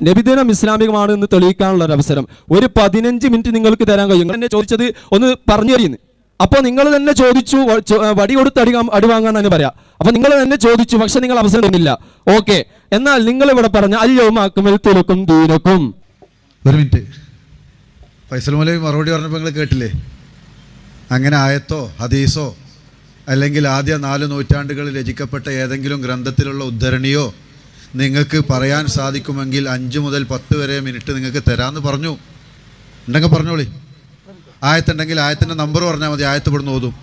നബിദിനം ഇസ്ലാമികമാണ് എന്ന് തെളിയിക്കാനുള്ള ഒരു അവസരം ഒരു 15 മിനിറ്റ് നിങ്ങൾക്ക് തരാൻ കഴിയും. എന്നെ ചോദിച്ചത് ഒന്ന് പറഞ്ഞു തരുന്നു. അപ്പോൾ നിങ്ങൾ തന്നെ ചോദിച്ചു, വടി കൊടുത്ത് അടി വാങ്ങാൻ തന്നെ പറയാം. അപ്പൊ നിങ്ങൾ തന്നെ ചോദിച്ചു, പക്ഷെ നിങ്ങൾ അവസരം തന്നില്ല. ഓക്കെ, എന്നാൽ നിങ്ങൾ ഇവിടെ പറഞ്ഞ അൽയൗമ അക്മൽതു ലക്കും ദീനക്കും. ഒരു മിനിറ്റ്, ഫൈസൽ മൗലവി മറുപടി പറഞ്ഞപ്പോൾ നിങ്ങൾ കേട്ടില്ലേ? അങ്ങനെ ആയത്തോ ഹദീസോ അല്ലെങ്കിൽ ആദ്യ 4 നൂറ്റാണ്ടുകളിൽ രചിക്കപ്പെട്ട ഏതെങ്കിലും ഗ്രന്ഥത്തിലുള്ള ഉദ്ധരണിയോ നിങ്ങൾക്ക് പറയാൻ സാധിക്കുമെങ്കിൽ 5 മുതൽ 10 വരെ മിനിറ്റ് നിങ്ങൾക്ക് തരാമെന്ന് പറഞ്ഞു. ഉണ്ടെങ്കിൽ പറഞ്ഞോളി. ആയത്തുണ്ടെങ്കിൽ ആയത്തിൻ്റെ നമ്പർ പറഞ്ഞാൽ മതി, ആയത്ത് ഇവിടുന്ന് ഓതും.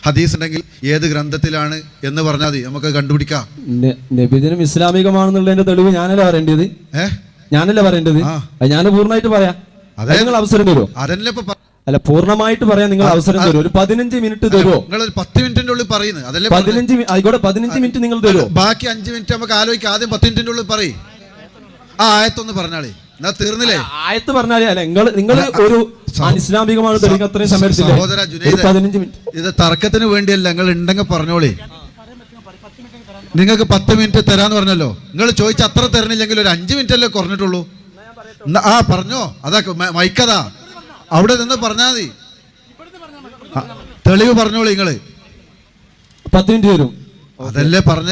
ഹദീസ് ഉണ്ടെങ്കിൽ ഏത് ഗ്രന്ഥത്തിലാണ് എന്ന് പറഞ്ഞാൽ മതി, നമുക്ക് കണ്ടുപിടിക്കാം. നബിദിനം ഇസ്ലാമികമാണെന്നുള്ളതിന്റെ തെളിവ് ഞാനല്ല പറയേണ്ടത്. ഞാനല്ല പറയേണ്ടത്, ഞാൻ പൂർണ്ണമായിട്ട് പറയാം. നിങ്ങൾ അവസരം തരുമോ? അതല്ലേ അല്ല, പൂർണ്ണമായിട്ട് പറയാൻ നിങ്ങൾ അവസരം തരുമോ? ഒരു 15 മിനിറ്റ് തരുമോ? നിങ്ങൾ 10 മിനിറ്റിന്റെ ഉള്ളിൽ പറയുന്നത് അതല്ലേ? 15 ആയിക്കോട്ടെ, 15 മിനിറ്റ് നിങ്ങൾ തരുമോ? ബാക്കി 5 മിനിറ്റ് നമുക്ക് ആലോചിക്കാം. ആദ്യം 10 മിനിറ്റിന്റെ ഉള്ളിൽ പറയും. ആ ആയത്തൊന്ന് പറഞ്ഞാളേ, എന്നാ തീർന്നില്ലേ? ആയത്ത് പറഞ്ഞാലേ അല്ല, നിങ്ങൾ ഒരു ഇസ്ലാമികമാണ് തെളിയിക്കാൻ അത്രയും സമയത്തില്ല. സഹോദര ജുനൈദ്, 15 മിനിറ്റ് ഇത് തർക്കത്തിന് വേണ്ടിയല്ല. നിങ്ങൾ ഉണ്ടെങ്കിൽ പറഞ്ഞോളി. നിങ്ങൾക്ക് 10 മിനിറ്റ് തരാന്ന് പറഞ്ഞല്ലോ. നിങ്ങൾ ചോദിച്ച അത്ര തരണില്ലെങ്കിൽ ഒരു 5 മിനിറ്റ് അല്ലേ കുറഞ്ഞിട്ടുള്ളൂ. ആ പറഞ്ഞോ, അതാ മൈക്കതാ, അവിടെ നിന്ന് പറഞ്ഞാൽ മതി. തെളിവ് പറഞ്ഞോളൂ. നിങ്ങള് 10 മിനിറ്റ് തരും. അതല്ലേ പറഞ്ഞ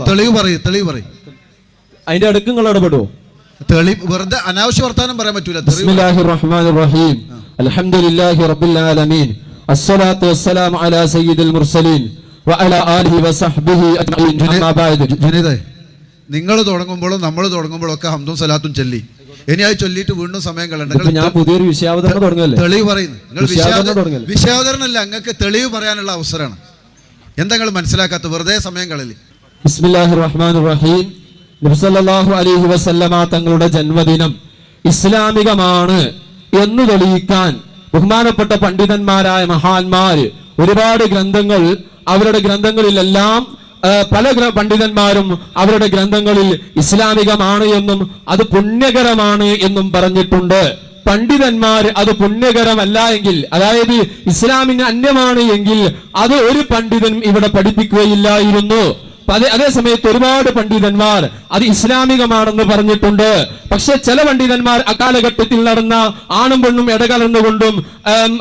തെളിവ് പറയും. അതിന്റെ അടുക്ക് നിങ്ങൾ ഇടപെടുവോ? തെളിവ് വെറുതെ അനാവശ്യ വർത്താനം പറയാൻ പറ്റൂല. ബിസ്മില്ലാഹിർ റഹ്മാനിർ റഹീം അൽഹംദുലില്ലാഹി റബ്ബിൽ ആലമീൻ അസ്സലാത്തു വസ്സലാമു അലാ സയ്യിദിൽ മുർസലീൻ വഅലാ ആലിഹി വസഹ്ബിഹി അജ്മഈൻ. അമ്മാ ബഅദ്. ജുനൈദേ, നിങ്ങൾ തുടങ്ങുമ്പോഴും നമ്മൾ തുടങ്ങുമ്പോഴും ഒക്കെ ഹംദും സലാത്തും ചൊല്ലി. ഇനി അത് ചൊല്ലിയിട്ട് വീണ്ടും സമയം കളയണ്ട. ഞാൻ പുതിയൊരു വിഷയാവതരണം തുടങ്ങല്ലേ? തെളിവ് പറയുന്നു. നിങ്ങൾ വിഷയാവതരണമല്ല, നിങ്ങൾക്ക് തെളിവ് പറയാനുള്ള അവസരമാണ്. എന്താ നിങ്ങൾ മനസ്സിലാക്കാത്ത? വെറുതെ സമയം കളയില്ല. ബിസ്മില്ലാഹിർ റഹ്മാനിർ റഹീം. നബി സല്ലല്ലാഹു അലൈഹി വസല്ലമ തങ്ങളുടെ ജന്മദിനം ഇസ്ലാമികമാണ് എന്ന് തെളിയിക്കാൻ ബഹുമാനപ്പെട്ട പണ്ഡിതന്മാരായ മഹാന്മാര് ഒരുപാട് ഗ്രന്ഥങ്ങൾ, അവരുടെ ഗ്രന്ഥങ്ങളിലെല്ലാം പല പണ്ഡിതന്മാരും അവരുടെ ഗ്രന്ഥങ്ങളിൽ ഇസ്ലാമികമാണ് എന്നും അത് പുണ്യകരമാണ് എന്നും പറഞ്ഞിട്ടുണ്ട്. പണ്ഡിതന്മാർ അത് പുണ്യകരമല്ല എങ്കിൽ, അതായത് ഇസ്ലാമിന് അന്യമാണ് എങ്കിൽ അത് ഒരു പണ്ഡിതനും ഇവിടെ പഠിപ്പിക്കുകയില്ലായിരുന്നു. അതേ സമയത്ത് ഒരുപാട് പണ്ഡിതന്മാർ അത് ഇസ്ലാമികമാണെന്ന് പറഞ്ഞിട്ടുണ്ട്. പക്ഷെ ചില പണ്ഡിതന്മാർ അക്കാലഘട്ടത്തിൽ നടന്ന ആണും പെണ്ണും ഇടകലർന്നുകൊണ്ടും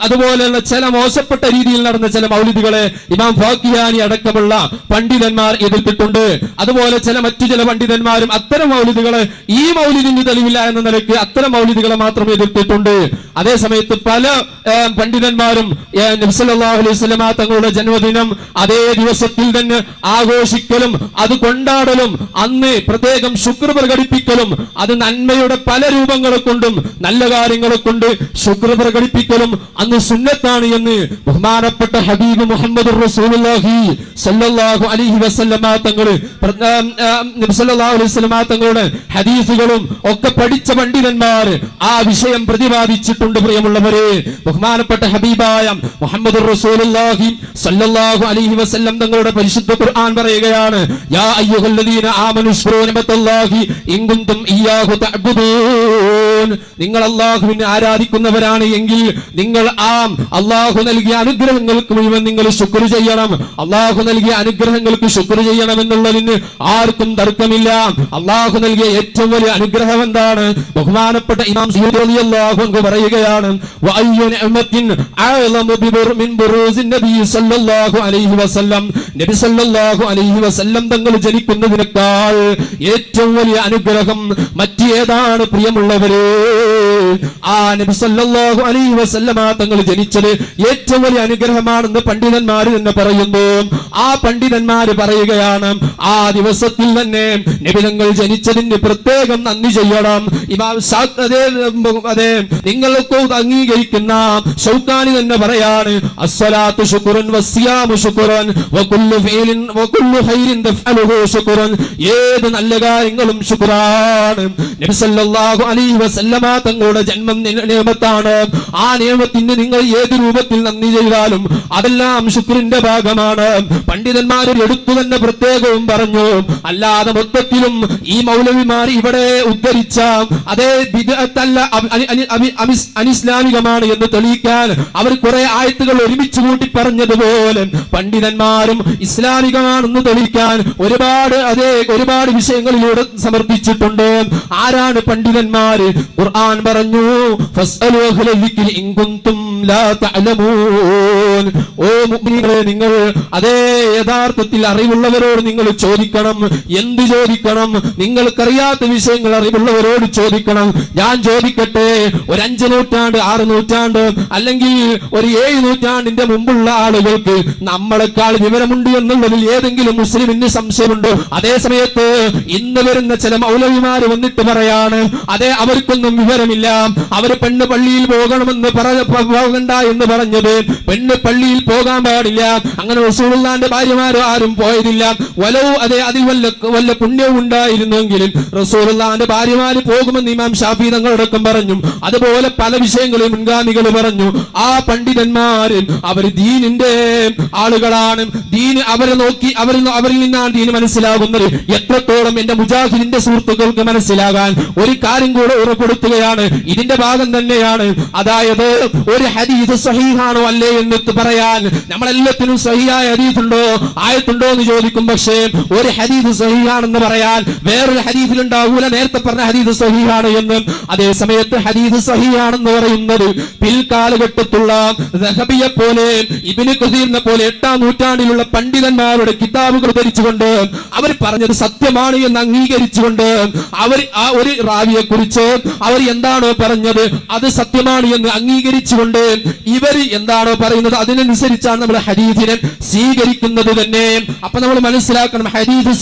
അതുപോലെയുള്ള ചില മോശപ്പെട്ട രീതിയിൽ നടന്ന ചില മൗലിദുകളെ ഇമാം ഫാക്കിഹാനി അടക്കമുള്ള പണ്ഡിതന്മാർ എതിർത്തിട്ടുണ്ട്. അതുപോലെ മറ്റു ചില പണ്ഡിതന്മാരും അത്തരം മൗലിദുകളെ ഈ മൗലിദിന് തെളിവില്ല എന്ന നിലയ്ക്ക് അത്തരം മൗലിദുകളെ മാത്രം എതിർത്തിട്ടുണ്ട്. അതേ സമയത്ത് പല പണ്ഡിതന്മാരും നബി സല്ലല്ലാഹു അലൈഹി വസല്ലമ തങ്ങളുടെ ജന്മദിനം അതേ ദിവസത്തിൽ തന്നെ ആഘോഷിക്കലും അത് കൊണ്ടാടലും അന്ന് പ്രത്യേകം ശുക്ർ പ്രകടിപ്പിക്കലും അത് നന്മയുടെ പല രൂപങ്ങളെ കൊണ്ടും നല്ല കാര്യങ്ങളെ കൊണ്ട് ശുക്ർ പ്രകടിപ്പിക്കലും അന്ന് സുന്നത്താണ് എന്ന് ബഹുമാനപ്പെട്ട ഹബീബ് മുഹമ്മദ് റസൂലുള്ളാഹി സല്ലല്ലാഹു അലൈഹി വസല്ലമ തങ്ങള് നബി സല്ലല്ലാഹു അലൈഹി വസല്ലമ തങ്ങളുടെ ഹദീസുകളും ഒക്കെ പഠിച്ച പണ്ഡിതന്മാർ ആ വിഷയം പ്രതിപാദിച്ചിട്ടുണ്ട്. പ്രിയമുള്ളവരെ, ബഹുമാനപ്പെട്ട ഹബീബായ മുഹമ്മദ് റസൂലുള്ളാഹി സല്ലല്ലാഹു അലൈഹി വസല്ലം തങ്ങളുടെ പരിശുദ്ധ ഖുർആൻ പറയുകയാണ്, യാ അയ്യുഹല്ലദീന ആമനു ഉസ്കുറൂ നിഅമത്തല്ലാഹി ഇൻ കുൻതും ഇയ്യാഹു തഅബ്ദൂൻ. നിങ്ങൾ അല്ലാഹുവിനെ ആരാധിക്കുന്നവരാണ് എങ്കിൽ നിങ്ങൾ അല്ലാഹു നൽകിയ അനുഗ്രഹങ്ങൾക്ക് മുഴുവൻ നിങ്ങൾ ശുക്ർ ചെയ്യണം. അല്ലാഹു നൽകിയ അനുഗ്രഹങ്ങൾക്ക് ശുക്ർ ചെയ്യണം എന്നുള്ളതിന് ആർക്കും തർക്കമില്ല. അല്ലാഹു നൽകിയ ഏറ്റവും വലിയ അനുഗ്രഹം എന്താണ്? ബഹുമാനപ്പെട്ട ഇമാം സുയൂത്തി റളിയല്ലാഹു അൻഹു പറയുകയാണ്, വഅയ്യു നിഅമത്തിൻ അഅ്ലമു മിൻ ബുറൂസിൻ നബി സല്ലല്ലാഹു അലൈഹി വസല്ലം. നബി സല്ലല്ലാഹു അലൈഹി വസല്ലം തങ്ങൾ ജനിക്കുന്നതിനേക്കാൾ ഏറ്റവും വലിയ അനുഗ്രഹം മറ്റേതാണ്? പ്രിയമുള്ളവരെ, ആ നബി സല്ലല്ലാഹു അലൈഹി വസല്ലമ തങ്ങൾ ജനിച്ചത് ഏറ്റവും വലിയ അനുഗ്രഹമാണെന്ന് പണ്ഡിതന്മാർ തന്നെ പറയുന്നു. ആ പണ്ഡിതന്മാര് പറയുകയാണ്, ആ ദിവസത്തിൽ തന്നെ നബി തങ്ങൾ ജനിച്ചതിന് പ്രത്യേകം നന്ദി ചെയ്യണം. അതെ, നിങ്ങൾക്ക് അംഗീകരിക്കുന്ന ശൗക്കാനി തന്നെ പറയാണ്, അസ്സലാത്തു ശുക്റുൻ വസ്സിയാമു ശുക്റുൻ വകുല്ലു ഫീലിൻ വകുല്ലു ഖൈരിൻ തഫഅലുഹു ശുക്റുൻ. ഏത് നല്ല കാര്യങ്ങളും ശുക്റാണ്. നബി സല്ലല്ലാഹു അലൈഹി വസല്ലമ തങ്ങളുടെ നിങ്ങളുടെ ജന്മം നിയമത്താണ്. ആ നിയമത്തിന് നിങ്ങൾ ഏത് രൂപത്തിൽ നന്ദി ചെയ്താലും അതെല്ലാം ശുക്രിന്റെ ഭാഗമാണ്. പണ്ഡിതന്മാർ എടുത്തു തന്നെ പ്രത്യേകവും പറഞ്ഞു. അല്ലാതെ മൊത്തത്തിലും ഈ മൗലവിമാർ ഇവിടെ ഉദ്ധരിച്ച അതേ ബിദ്അത്തല്ല, അനിസ്ലാമികമാണ് എന്ന് തെളിയിക്കാൻ അവർ കുറെ ആയത്തുകൾ ഒരുമിച്ച് കൂട്ടി പറഞ്ഞതുപോലെ പണ്ഡിതന്മാരും ഇസ്ലാമികമാണെന്ന് തെളിയിക്കാൻ ഒരുപാട് വിഷയങ്ങളിലൂടെ സമർപ്പിച്ചിട്ടുണ്ട്. ആരാണ് പണ്ഡിതന്മാര്? ഖുർആൻ പറഞ്ഞു, ഫസ്അലു അഹ്ല ദിക്രി ഇൻ കുൻതും ലാ തഅലമൂൻ. ഓ മുഅ്മിനീങ്ങളെ, നിങ്ങൾ അതേ യഥാർത്ഥത്തിൽ അറിവുള്ളവരോട് നിങ്ങൾ ചോദിക്കണം. എന്ത് ചോദിക്കണം? നിങ്ങൾക്കറിയാത്ത വിഷയങ്ങൾ അറിവുള്ളവരോട് ചോദിക്കണം. ഞാൻ ചോദിക്കട്ടെ, ഒരു 5 നൂറ്റാണ്ട് 6 നൂറ്റാണ്ട് അല്ലെങ്കിൽ ഒരു 7 നൂറ്റാണ്ടിന്റെ മുമ്പുള്ള ആളുകൾക്ക് നമ്മളെക്കാൾ വിവരമുണ്ട് എന്നുള്ളതിൽ ഏതെങ്കിലും മുസ്ലിമിന് സംശയമുണ്ടോ? അതേ സമയത്ത് ഇന്ന് വരുന്ന ചില മൗലവിമാര് വന്നിട്ട് പറയാണ്, അതെ അവർക്കൊന്നും വിവരമില്ല, അവര് പെണ്ണ് പള്ളിയിൽ പോകണമെന്ന് പോകണ്ട എന്ന് പറഞ്ഞത് പെണ്ണ് പള്ളിയിൽ പോകാൻ പാടില്ല, അങ്ങനെ റസൂലുള്ളാഹിന്റെ ഭാര്യമാരോ ആരും പോയതില്ല. അതെ അതിൽ വല്ല പുണ്യവും ഉണ്ടായിരുന്നെങ്കിലും റസൂലുള്ളാഹിന്റെ ഭാര്യമാര് പോകുമെന്ന് ഇമാം ഷാഫി തങ്ങളടക്കം പറഞ്ഞു. അതുപോലെ പല വിഷയങ്ങളും മുൻഗാമികൾ പറഞ്ഞു. ആ പണ്ഡിതന്മാര് അവർ ദീനിന്റെ ആളുകളാണ്. ദീന് അവരെ നോക്കി അവരിൽ നിന്നാണ് ദീന് മനസ്സിലാകുന്നത്. എത്രത്തോളം എന്റെ മുജാഹിദിന്റെ സുഹൃത്തുക്കൾക്ക് മനസ്സിലാകാൻ ഒരു കാര്യം കൂടെ ഉറപ്പെടുത്തുകയാണ്, ഇതിന്റെ ഭാഗം തന്നെയാണ്. അതായത് ഒരു ഹദീസ് സഹീഹാണോ അല്ലേ എന്ന് പറയാൻ നമ്മളെല്ലാത്തിനും സഹീഹായ ഹദീസുണ്ടോ ആയത്തുണ്ടോ എന്ന് ചോദിക്കും. പക്ഷേ ഒരു ഹദീസ് സഹീഹാണെന്ന് പറയാൻ വേറൊരു ഹദീസിൽ ഉണ്ടാകൂല നേരത്തെ പറഞ്ഞ ഹദീസ് സഹീഹാണ് എന്ന്. അതേ സമയത്ത് ഹദീസ് സഹീഹാണെന്ന് പറയുന്നത് പിൽക്കാലഘട്ടത്തുള്ള ദഹബിയെ പോലെ ഇബ്നു കസീറിനെ പോലെ 8ാം നൂറ്റാണ്ടിലുള്ള പണ്ഡിതന്മാരുടെ കിതാബുകൾ ധരിച്ചുകൊണ്ട് അവർ പറഞ്ഞത് സത്യമാണ് എന്ന് അംഗീകരിച്ചുകൊണ്ട് അവർ ആ ഒരു റാവിയെ കുറിച്ച് അവർ എന്താണോ പറഞ്ഞത് അത് സത്യമാണ് എന്ന് അംഗീകരിച്ചുകൊണ്ട് ഇവർ എന്താണോ പറയുന്നത് അതിനനുസരിച്ചാണ് നമ്മൾ ഹദീസിനെ സ്വീകരിക്കുന്നത് തന്നെ. അപ്പൊ നമ്മൾ മനസ്സിലാക്കണം, ഹദീസ്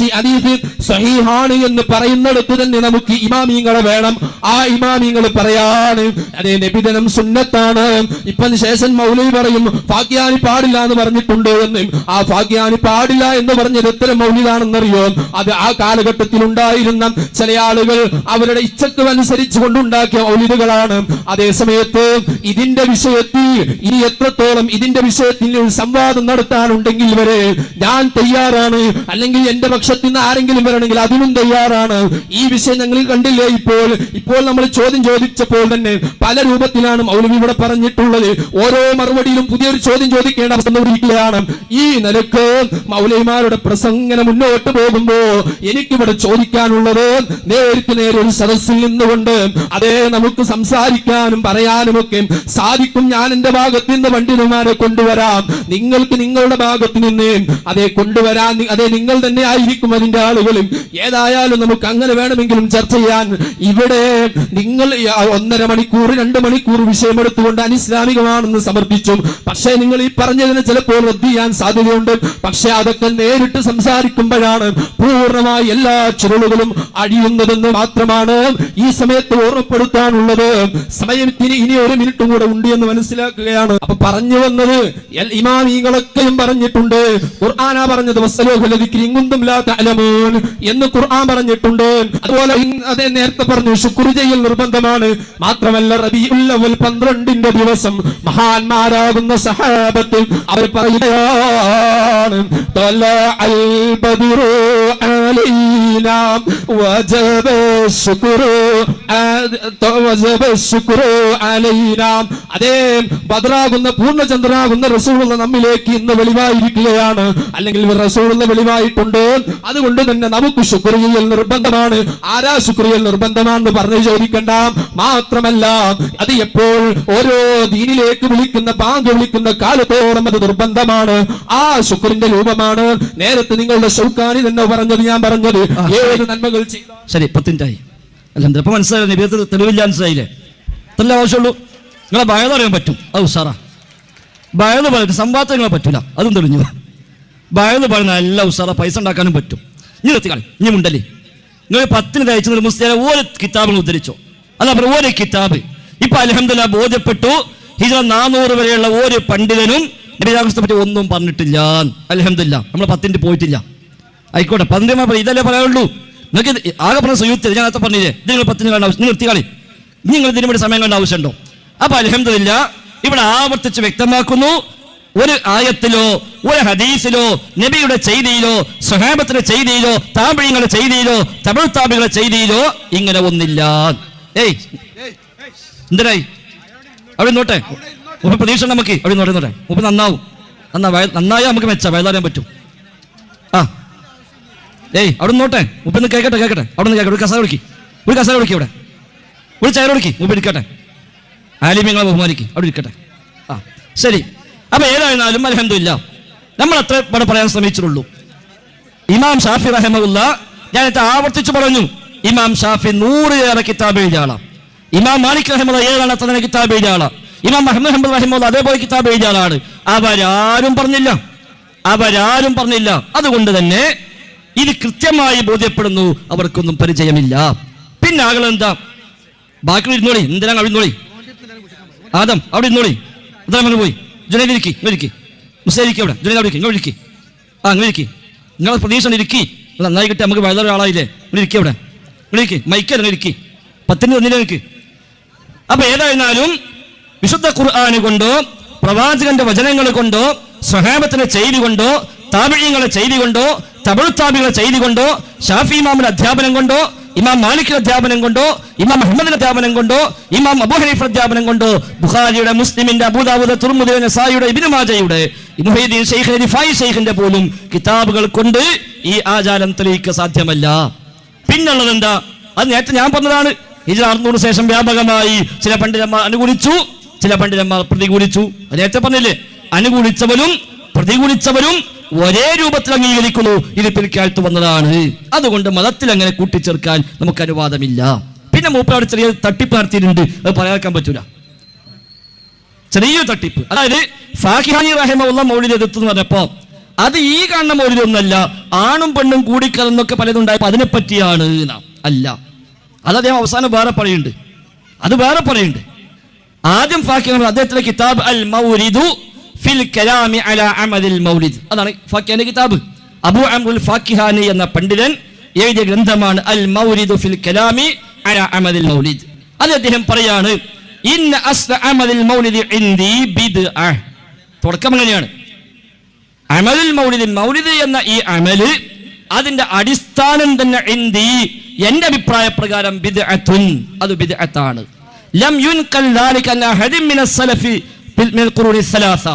സഹീഹാണ് എന്ന് പറയുന്നിടത്ത് തന്നെ നമുക്ക് ഇമാമിങ്ങളെ വേണം. ആ ഇമാമിങ്ങൾ പറയാണ് അതേ നബിദിനം സുന്നത്താണ്. ഇപ്പൊ ശേഷൻ മൗലവി പറയും ഫാഖ്യാനി പാടില്ല എന്ന് പറഞ്ഞിട്ടുണ്ട് എന്ന്. ആ ഫാഖ്യാനി പാടില്ല എന്ന് പറഞ്ഞത് എത്ര മൗലിദാണെന്നറിയോ? അത് ആ കാലഘട്ടത്തിൽ ഉണ്ടായിരുന്ന ചില ആളുകൾ അവരുടെ ഇച്ഛക്ക് അനുസരിച്ച് കൊണ്ടുണ്ടാക്കിയ മൗലിദുകളാണ്. അതേ സമയത്ത് ഇതിന്റെ വിഷയത്തിൽ ഇനി എത്രത്തോളം ഇതിന്റെ വിഷയത്തിൽ സംവാദം നടത്താനുണ്ടെങ്കിൽ വരെ ഞാൻ തയ്യാറാണ്, അല്ലെങ്കിൽ എന്റെ പക്ഷത്തിൽ നിന്ന് ആരെങ്കിലും വരണമെങ്കിൽ അതിനും തയ്യാറാണ്. ഈ വിഷയം ഞങ്ങൾ കണ്ടില്ലേ? ഇപ്പോൾ നമ്മൾ ചോദ്യം ചോദിച്ചപ്പോൾ തന്നെ പല രൂപത്തിലാണ് മൗലവി ഇവിടെ പറഞ്ഞിട്ടുള്ളത്. ഓരോ മറുപടിയിലും പുതിയൊരു ചോദ്യം ചോദിക്കേണ്ട അവസ്ഥ ഇരിക്കുകയാണ്. ഈ നിലക്ക് മൗലവിമാരുടെ പ്രസംഗം മുന്നോട്ട് പോകുമ്പോ എനിക്കിവിടെ ചോദിക്കാനുള്ളത് നേർക്ക് നേരെ ഒരു സദസ്സിൽ നിന്നുകൊണ്ട് അതേ നമുക്ക് സംസാരിക്കാനും പറയാനും ഒക്കെ സാധിക്കും. ഞാൻ എന്റെ ഭാഗത്ത് നിന്ന് പണ്ഡിതന്മാരെ കൊണ്ടുവരാം, നിങ്ങൾക്ക് നിങ്ങളുടെ ഭാഗത്ത് നിന്ന് അതേ കൊണ്ടുവരാൻ അതേ നിങ്ങൾ തന്നെ ആയിരിക്കും അതിന്റെ ആളുകളും. ഏതായാലും നമുക്ക് അങ്ങനെ വേണമെങ്കിലും ചർച്ച ചെയ്യാൻ. ഇവിടെ നിങ്ങൾ 1.5 മണിക്കൂർ 2 മണിക്കൂർ വിഷയമെടുത്തുകൊണ്ട് അനിസ്ലാമികമാണെന്ന് സമർപ്പിച്ചു. പക്ഷേ നിങ്ങൾ ഈ പറഞ്ഞതിന് ചിലപ്പോൾ റദ്ദ് ചെയ്യാൻ സാധ്യതയുണ്ട്. പക്ഷെ അതൊക്കെ നേരിട്ട് സംസാരിക്കുമ്പോഴാണ് പൂർണ്ണമായി എല്ലാ ചുരുളുകളും അഴിയുന്നതെന്ന് മാത്രമാണ് ഈ സമയത്ത് ഓർമ്മപ്പെടുത്താനുള്ളത്. സമയത്തിന് ഇനി 1 മിനിറ്റും കൂടെ ഉണ്ട് എന്ന് മനസ്സിലാക്കുകയാണ്. അപ്പൊ പറഞ്ഞു വന്നത് ഇമാമികളൊക്കെയും പറഞ്ഞിട്ടുണ്ട്. ഖുർആനാ പറഞ്ഞത് എന്ന് ഖുർആൻ പറഞ്ഞിട്ടുണ്ട്. അതുപോലെ അതേ നേരത്തെ പറഞ്ഞു ശുക്ർ ചെയ്യൽ നിർബന്ധമാണ്. മാത്രമല്ല റബീഉൽ അവ്വൽ 12ന്റെ ദിവസം മഹാന്മാരാകുന്ന സഹാബത്ത് അവർ പറയുകയാണ് തലഅൽ ബദ്റു അലൈനാ വജബ ശുക്റു അലൈനാ. അതേ ബദ്റാകുന്ന പൂർണ്ണചന്ദ്രനാകുന്ന റസൂലുള്ള നമ്മിലേക്ക് ഇന്ന് വെളിവായിരിക്കുകയാണ്, അല്ലെങ്കിൽ റസൂലുള്ള വെളിവായിട്ടുണ്ട്. അതുകൊണ്ട് തന്നെ നമുക്ക് ശുക്ർ ചെയ്യൽ നിർബന്ധമാണ്. ആരാ ശുക്ർ ചെയ്യൽ നിർബന്ധമാണെന്ന് പറഞ്ഞു ചോദിക്കണ്ട. മാത്രമല്ല അത് എപ്പോൾ ഓരോ ദീനിലേക്ക് വിളിക്കുന്ന ബാങ്ക് വിളിക്കുന്ന കാലത്തോളം അത് നിർബന്ധമാണ്. ആ ശുക്രിന്റെ രൂപമാണ് നേരത്തെ നിങ്ങളുടെ ഷൗക്കാനി തന്നെ പറഞ്ഞത്. ഞാൻ പറഞ്ഞത് ഏത് നന്മകൾ ചെയ്തു. ശരി, 10 മിനിറ്റായി. അൽഹംദുലില്ലാ. ഇപ്പൊ മനസ്സിലായില്ലേ? നബിയത്ത് തെളിവില്ല, മനസ്സിലായില്ലേ? ഇത്രല്ലേ ആവശ്യമുള്ളൂ. നിങ്ങളെ ഭയം അറിയാൻ പറ്റും. അത് ഉസാറാ. ഭയം പറഞ്ഞിട്ട് സംവാദം നിങ്ങളെ പറ്റൂല, അതും തെളിഞ്ഞു. ഭയം പറഞ്ഞ എല്ലാ ഉസാറ പൈസ ഉണ്ടാക്കാനും പറ്റും. ഇനി നിർത്തിക്കാളി, ഇനി മുണ്ടല്ലേ. നിങ്ങൾ 10 തയ്ച്ചു മുസ്ലിം ഓരോ കിതാബുകൾ ഉദ്ധരിച്ചോ. അതാ പറഞ്ഞ ഓരോ കിതാബ് ഇപ്പൊ അൽഹംദുലില്ലാ ബോധ്യപ്പെട്ടു. ഹിജ്റ 400 വരെയുള്ള ഒരു പണ്ഡിതനും നബിയെ പറ്റി ഒന്നും പറഞ്ഞിട്ടില്ല. അൽഹംദുലില്ലാ നമ്മൾ 10 പോയിട്ടില്ല. ആയിക്കോട്ടെ, 10 ഇതല്ലേ പറയാനുള്ളൂ. നിങ്ങൾക്ക് ആകെ പറഞ്ഞ സുയൂത്ത് ഞാൻ നേരത്തെ പറഞ്ഞില്ലേ, ഇത് നിങ്ങൾ 10 വേണ്ട നിർത്തിക്കാളി. നിങ്ങൾ ഇതിനു വേണ്ടി സമയം കണ്ട ആവശ്യമുണ്ടോ? അപ്പൊ അൽഹംദുലില്ലാ ഇവിടെ ആവർത്തിച്ച് വ്യക്തമാക്കുന്നു, ഒരു ആയത്തിലോ ഒരു ഹദീസിലോ നബിയുടെ ചെയ്തിയിലോ സ്വഹാബത്തിന്റെ ചെയ്തിയിലോ താബിഈങ്ങളുടെ ചെയ്തിയിലോ തബഉ താബിഈങ്ങളുടെ ചെയ്തിയിലോ ഇങ്ങനെ ഒന്നില്ല. ഏയ് എന്തരായി അവിടെ നോട്ടെ, മുമ്പ് പ്രതീക്ഷ നമുക്ക് അവിടെ നോട്ടെ, മുമ്പ് നന്നാവും, നന്നായാൽ നമുക്ക് വയലാറിയാൻ പറ്റും. ആ ഏയ് അവിടെ നോട്ടെ, മുമ്പ് കേൾക്കട്ടെ അവിടെ നിന്ന് കേൾക്കട്ടെ. ഒരു കസാര കൊടുക്കി ഇവിടെ, ഒരു ചയർ കൊടുക്കി, മുമ്പ് ഇരിക്കട്ടെ. ആലിമ്യങ്ങളെ ബഹുമാനിക്ക്, അവിടെ ഇരിക്കട്ടെ. ആ ശരി. അപ്പൊ ഏതായിരുന്നാലും അൽഹംദുലില്ലാ നമ്മൾ അത്ര ഇവിടെ പറയാൻ ശ്രമിച്ചിട്ടുള്ളൂ. ഇമാം ഷാഫി റഹിമഹുല്ലാ ഞാനത്തെ ആവർത്തിച്ചു പറഞ്ഞു, ഇമാം ഷാഫി 100 കിതാബ് എഴുതിയ ആളാണ്. ഇമാം മാലിക് റഹിമഹുല്ലാ 7 അത്ര കിതാബ് എഴുതിയ ആളാണ്. ഇമാം അഹ്മദ് ഹംബൽ റഹിമഹുല്ലാ അതേപോലെ കിതാബ് എഴുതിയ ആളാണ്. അവരാരും പറഞ്ഞില്ല. അതുകൊണ്ട് തന്നെ ഇത് കൃത്യമായി ബോധ്യപ്പെടുന്നു, അവർക്കൊന്നും പരിചയമില്ല. പിന്നെ ആകളെന്താ ബാക്കി ഇരുന്നോളി, എന്തിനാ അവിടെ ഇരുന്നോളി, ആദം അവിടെ ഇരുന്നോളി, അതാ പോയി ജുനൈദിരിക്കി മുസ്ലിം അവിടെ ജുനൈദ് ഇരിക്കി, നിങ്ങളെ പ്രതീക്ഷ ഇരിക്കി, നന്നായി കിട്ടി, നമുക്ക് വളരെ ആളായില്ലേ, ഇരിക്കി അവിടെ മൈക്കല്ല ഇരിക്കി, 10 തന്നില്ല എനിക്ക്. അപ്പൊ ഏതായിരുന്നാലും വിശുദ്ധ ഖുർആൻ കൊണ്ടോ പ്രവാചകന്റെ വചനങ്ങൾ കൊണ്ടോ സ്വഹാബത്തിന്റെ ചെയ്തി കൊണ്ടോ താബിഈങ്ങളുടെ ചെയ്തി കൊണ്ടോ തബഉ താബിഈങ്ങളുടെ ചെയ്തി കൊണ്ടോ ഷാഫി ഇമാമിന്റെ അധ്യാപനം കൊണ്ടോ ഇമാം മാലിക്കിന്റെ അധ്യാപനം കൊണ്ടോ ഇമാം അഹ്മദിന്റെ അധ്യാപനം കൊണ്ടോ ഇമാം അബൂ ഹനീഫ അധ്യാപനം കൊണ്ടോ ബുഖാരിയുടെ മുസ്ലിമിന്റെ അബൂദാവൂദ് തുർമുദി നസായിയുടെ ഇബ്നു മാജയുടെ മുഹയ്യിദ്ദീൻ ശൈഖ് റിഫായി ശൈഖിന്റെ പോലും കിതാബുകൾ കൊണ്ട് ഈ ആചാരം തെളിയിക്കാൻ സാധ്യമല്ല. പിന്നുള്ളത് എന്താ? അത് നേരത്തെ ഞാൻ പറഞ്ഞതാണ്. ഹിജ്റ 600 ശേഷം വ്യാപകമായി ചില പണ്ഡിതന്മാർ അനുകൂലിച്ചു, ചില പണ്ഡിതന്മാർ പ്രതികൂലിച്ചു. നേരത്തെ പറഞ്ഞില്ലേ, അനുകൂലിച്ചവരും പ്രതികൂലിച്ചവരും ഒരേ രൂപത്തിൽ അംഗീകരിക്കുന്നു, ഇത് പിൽക്കാലത്ത് വന്നതാണ്. അതുകൊണ്ട് മതത്തിൽ അങ്ങനെ കൂട്ടിച്ചേർക്കാൻ നമുക്ക് അനുവാദമില്ല. പിന്നെ മൂപ്പരോട് ചെറിയ തട്ടിപ്പ് നടത്തിയിട്ടുണ്ട്, അത് പറയാൻ പറ്റൂല. ചെറിയൊരു തട്ടിപ്പ്, അതായത് ഫാഖിഹാനി റഹിമഹുല്ലാ മൗലിദ് എതിർത്തു എന്ന് പറഞ്ഞപ്പോ അത് ഈ കാണുന്ന മൗലിദൊന്നല്ല, ആണും പെണ്ണും കൂടിക്കലർന്നൊക്കെ പലതുണ്ടായപ്പോ അതിനെ പറ്റിയാണ് അല്ല. അത് അദ്ദേഹം അവസാനം വേറെ പറയുന്നുണ്ട്, അത് വേറെ പറയുന്നുണ്ട്. ആദ്യം ഫാഖിഹാനി അദ്ദേഹത്തിന്റെ കിതാബ് അൽ മൗലിദു ഫിൽ കലാമി അലാ അമദിൽ മൗലിദ്, അതാണ് ഫാഖിഹാനി കിതാബ്. അബൂ അംറുൽ ഫാഖിഹാനി എന്ന പണ്ഡിതൻ എഴുതിയ ഗ്രന്ഥമാണ് അൽ മൗലിദു ഫിൽ കലാമി അലാ അമദിൽ മൗലിദ്. അത് അദ്ദേഹം പറയാണ്, ഇന്ന അസ്ല അമദിൽ മൗലിദ് ഇൻദി ബിദ്അ. തുടക്കം എങ്ങനെയാണ്? അമലുൽ മൗലിദ്, മൗലിദ് എന്ന ഈ അമല് അതിന്റെ അടിസ്ഥാനം തന്നെ ഇൻദി എന്റെ അഭിപ്രായ പ്രകാരം ബിദ്അത്തുൻ, അത് ബിദ്അത്താണ്. ലം യുൻകൽ ദാലിക അൻ അഹദിൻ മിനസ് സലഫി മിനൽ ഖുറൂനി സലാസ.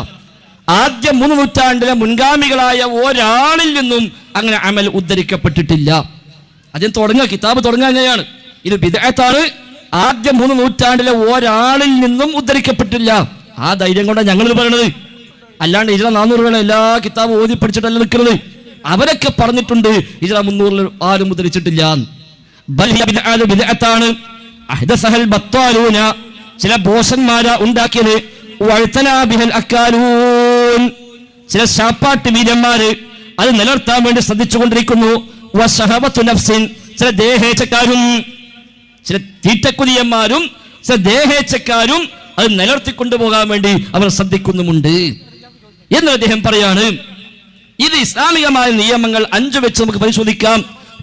ആദ്യ 3 നൂറ്റാണ്ടിലെ മുൻഗാമികളായ ഒരാളിൽ നിന്നും അങ്ങനെ അമൽ ഉദ്ധരിക്കപ്പെട്ടിട്ടില്ല. അതിന് കിതാബ് തുടങ്ങുക എങ്ങനെയാണ്? ഇത് ബിദ്അത്താണ്, ആദ്യ 3 നൂറ്റാണ്ടിലെ ഒരാളിൽ നിന്നും ഉദ്ധരിക്കപ്പെട്ടില്ല. ആ ധൈര്യം കൊണ്ടാണ് ഞങ്ങൾ പറയണത്. അല്ലാണ്ട് ഹിജ്റ 400 വേണം എല്ലാ കിതാബ് ഓതി പഠിച്ചിട്ടല്ല നിൽക്കുന്നത്. അവരൊക്കെ പറഞ്ഞിട്ടുണ്ട് ഹിജ്റ 300 ആരും ഉദ്ധരിച്ചിട്ടില്ല. ബിദ്അത്താണ്. അഹ്ദസഹൽ ബത്താലൂന, ചില ബോസന്മാരാ ഉണ്ടാക്കിയത്. വഅ്തനാബിഹൽ അക്കാലൂൻ, ചില ശാപ്പാട്ട് വീരന്മാര് അത് നിലനിർത്താൻ വേണ്ടി ശ്രദ്ധിച്ചുകൊണ്ടിരിക്കുന്നു. വശഹവത്തു നഫ്സിൻ, ചില ദേഹേച്ഛക്കാരും ചില തീറ്റക്കുതിയന്മാരും ചില ദേഹേച്ഛക്കാരും അത് നിലനിർത്തിക്കൊണ്ടുപോകാൻ വേണ്ടി അവർ ശ്രദ്ധിക്കുന്നുമുണ്ട് എന്ന് അദ്ദേഹം പറയാണ്. ഇത് ഇസ്ലാമികമായ നിയമങ്ങൾ 5 വെച്ച് നമുക്ക് പരിശോധിക്കാം.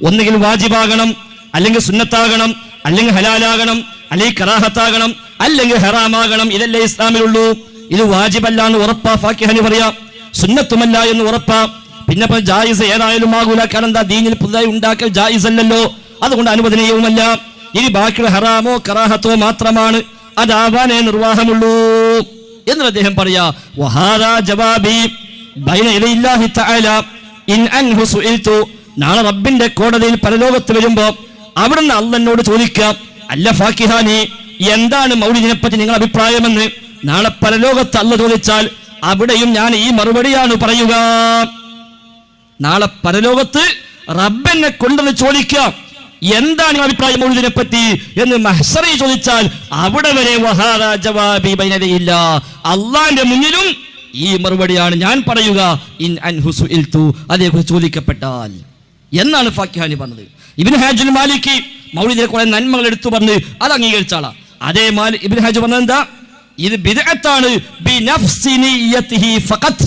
ഒന്നുകിൽ വാജിബാകണം, അല്ലെങ്കിൽ സുന്നത്താകണം, അല്ലെങ്കിൽ ഹലാലാകണം, അല്ലെങ്കിൽ കറാഹത്താകണം, അല്ലെങ്കിൽ ഹറാമാകണം. ഇതല്ലേ ഇസ്ലാമിലുള്ളൂ. ഇത് വാജിബല്ല എന്ന് ഉറപ്പാ ഫാഖിഹാനി പറയാം, സുന്നത്തുമല്ല എന്ന് ഉറപ്പാ. പിന്നെ ജായിസ് ഏതായാലും ആകൂല, കാരണം എന്താ, ദീനിൽ പുതുതായി ഉണ്ടാക്കൽ ജായിസ് അല്ലല്ലോ, അതുകൊണ്ട് അനുവദനീയവുമല്ല. ഇനി ബാക്കിയുള്ള ഹറാമോ കറാഹത്തോ മാത്രമാണ്, അതാവാനേ നിർവാഹമുള്ളൂ എന്ന് അദ്ദേഹം പറയാ. വഹാദാ ജവാബി ബൈന യദൈല്ലാഹി തആല ഇൻ അൻഹു സുഇൽതു. നാളെ റബ്ബിന്റെ കോടതിയിൽ പരലോകത്ത് വരുമ്പോ അവിടുന്ന് അള്ളാഹുവിനോട് ചോദിക്കാം, അല്ല ഫാഖിഹാനി, എന്താണ് മൗലിദിനെ പറ്റി നിങ്ങളുടെ അഭിപ്രായമെന്ന് നാളെ പരലോകത്ത് അള്ളാഹു ചോദിച്ചാൽ അവിടെയും ഞാൻ ഈ മറുപടിയാണ് പറയുക. നാളെ പരലോകത്ത് റബ്ബെന്നെ കൊണ്ടെന്ന് ചോദിക്കാം, എന്താണ് അഭിപ്രായം മൗലിദിനെ പറ്റി എന്ന് മഹ്ശറിൽ ചോദിച്ചാൽ അവിടെ വരെ വഹാദാ ജവാബി ബൈന യദൈല്ലാഹ്, അള്ളാഹിന്റെ മുന്നിലും ഈ മറുപടിയാണ് ഞാൻ പറയുക. ഇൻ അൻഹു സുഇൽതു, അതേക്കുറിച്ച് ചോദിക്കപ്പെട്ടാൽ എന്നാണ് ഫാഖിഹാനി പറഞ്ഞത്. ഇബ്നു ഹാജുൽ മാലിക്കി മൗലിദിനെ കുറെ നന്മകൾ എടുത്തു പറഞ്ഞ് അത് അംഗീകരിച്ച ആളാ. അതേ ഇബ്നു ഹാജ് പറഞ്ഞത് എന്താ, ഇത് ബിദ്അത്താണ് ബിനഫ്സി നിയ്യതിഹി ഫഖത്ത്.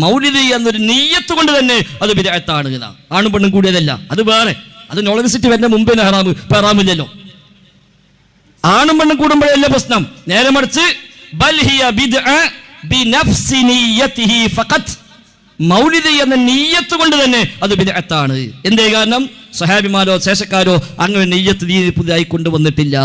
മൗലിദ് എന്നൊരു നിയ്യത്ത് കൊണ്ട് തന്നെ അത് ബിദ്അത്താണ്. ആണും പെണ്ണും കൂടിയതല്ല, അത് വേറെ. അത് നോളജിസിറ്റി വരുന്ന മുമ്പേ ഹറാമ്, ഇപ്പൊ ഹറാമില്ലല്ലോ. ആണും പെണ്ണും കൂടുമ്പോഴല്ല പ്രശ്നം. നേരെ മറിച്ച് ബൽ ഹിയ ബിദ്അ ബിനഫ്സി നിയ്യതിഹി ഫഖത്ത്, മൗലിദ് എന്ന നിയ്യത്ത് കൊണ്ട് തന്നെ അത് ബിദ്അത്താണ്. എന്തേ കാരണം? സഹാബിമാരോ ശേഷക്കാരോ അങ്ങനെ നിയ്യത്ത് പുതുതായി കൊണ്ടുവന്നിട്ടില്ല.